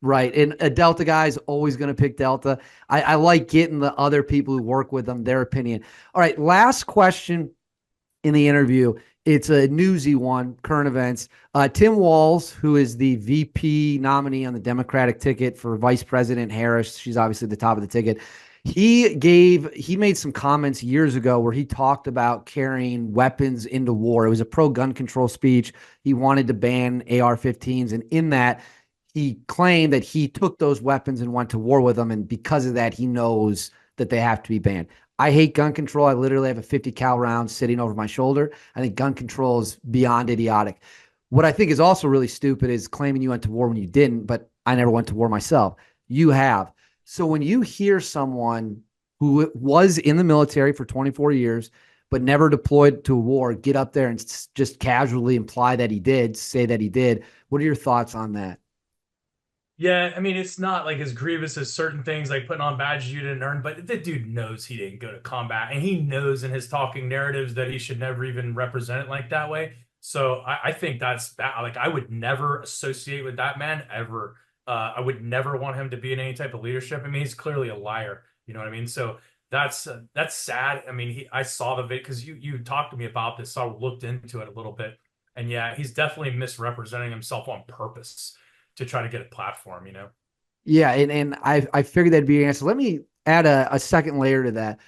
Right. And a Delta guy is always going to pick Delta. I like getting the other people who work with them, their opinion. All right. Last question in the interview. It's a newsy one, current events. Tim Walz, who is the VP nominee on the Democratic ticket for Vice President Harris, she's obviously the top of the ticket. He made some comments years ago where he talked about carrying weapons into war. It was a pro gun control speech. He wanted to ban AR-15s, and in that, he claimed that he took those weapons and went to war with them, and because of that, he knows that they have to be banned. I hate gun control. I literally have a 50 cal round sitting over my shoulder. I think gun control is beyond idiotic. What I think is also really stupid is claiming you went to war when you didn't, but I never went to war myself. You have. So when you hear someone who was in the military for 24 years, but never deployed to a war, get up there and just casually imply that he did, say that he did, what are your thoughts on that? Yeah, I mean, it's not like as grievous as certain things like putting on badges you didn't earn, but the dude knows he didn't go to combat, and he knows in his talking narratives that he should never even represent it like that way. So I think that's that. Like, I would never associate with that man ever. I would never want him to be in any type of leadership. I mean, he's clearly a liar. You know what I mean? So that's sad. I mean, I saw the video because you talked to me about this, so I looked into it a little bit, and yeah, he's definitely misrepresenting himself on purpose to try to get a platform, you know? Yeah, and I figured that'd be an answer. Let me add a second layer to that.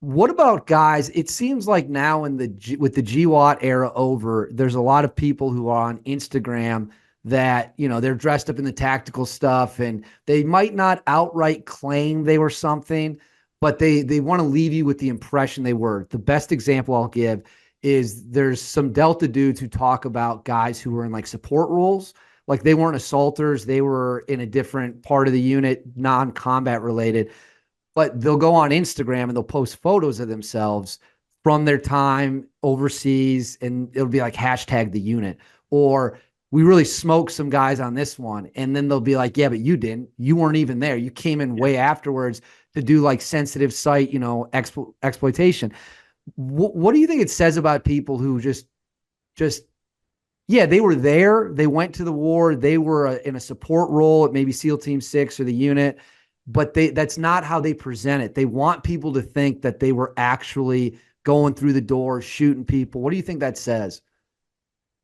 What about guys? It seems like now in with the GWAT era over, there's a lot of people who are on Instagram that, they're dressed up in the tactical stuff and they might not outright claim they were something, but they want to leave you with the impression they were. The best example I'll give is there's some Delta dudes who talk about guys who were in like support roles. Like they weren't assaulters, they were in a different part of the unit, non-combat related, but they'll go on Instagram and they'll post photos of themselves from their time overseas, and it'll be like hashtag the unit, or we really smoked some guys on this one, and then they'll be like, yeah, but you didn't, you weren't even there, you came in Yeah. way afterwards to do like sensitive site, exploitation. What do you think it says about people who just yeah, they were there. They went to the war. They were in a support role at maybe SEAL Team 6 or the unit, but that's not how they present it. They want people to think that they were actually going through the door, shooting people. What do you think that says?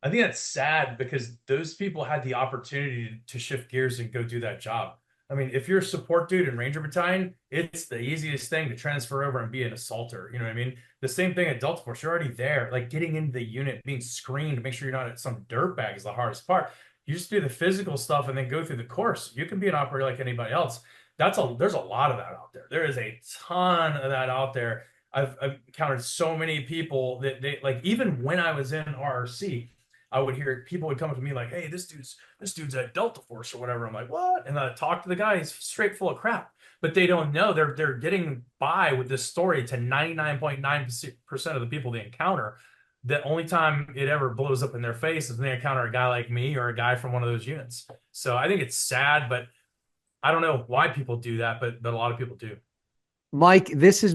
I think that's sad because those people had the opportunity to shift gears and go do that job. I mean, if you're a support dude in Ranger Battalion, it's the easiest thing to transfer over and be an assaulter. You know what I mean? The same thing at Delta Force. You're already there. Like getting into the unit, being screened to make sure you're not at some dirtbag is the hardest part. You just do the physical stuff and then go through the course. You can be an operator like anybody else. There's a lot of that out there. There is a ton of that out there. I've encountered so many people that they like, even when I was in RRC, I would hear people would come up to me like, "Hey, this dude's at Delta Force or whatever." I'm like, "What?" And I talk to the guy. He's straight full of crap, but they don't know they're getting by with this story to 99.9% of the people they encounter. The only time it ever blows up in their face is when they encounter a guy like me or a guy from one of those units. So I think it's sad, but I don't know why people do that, but a lot of people do. Mike, this has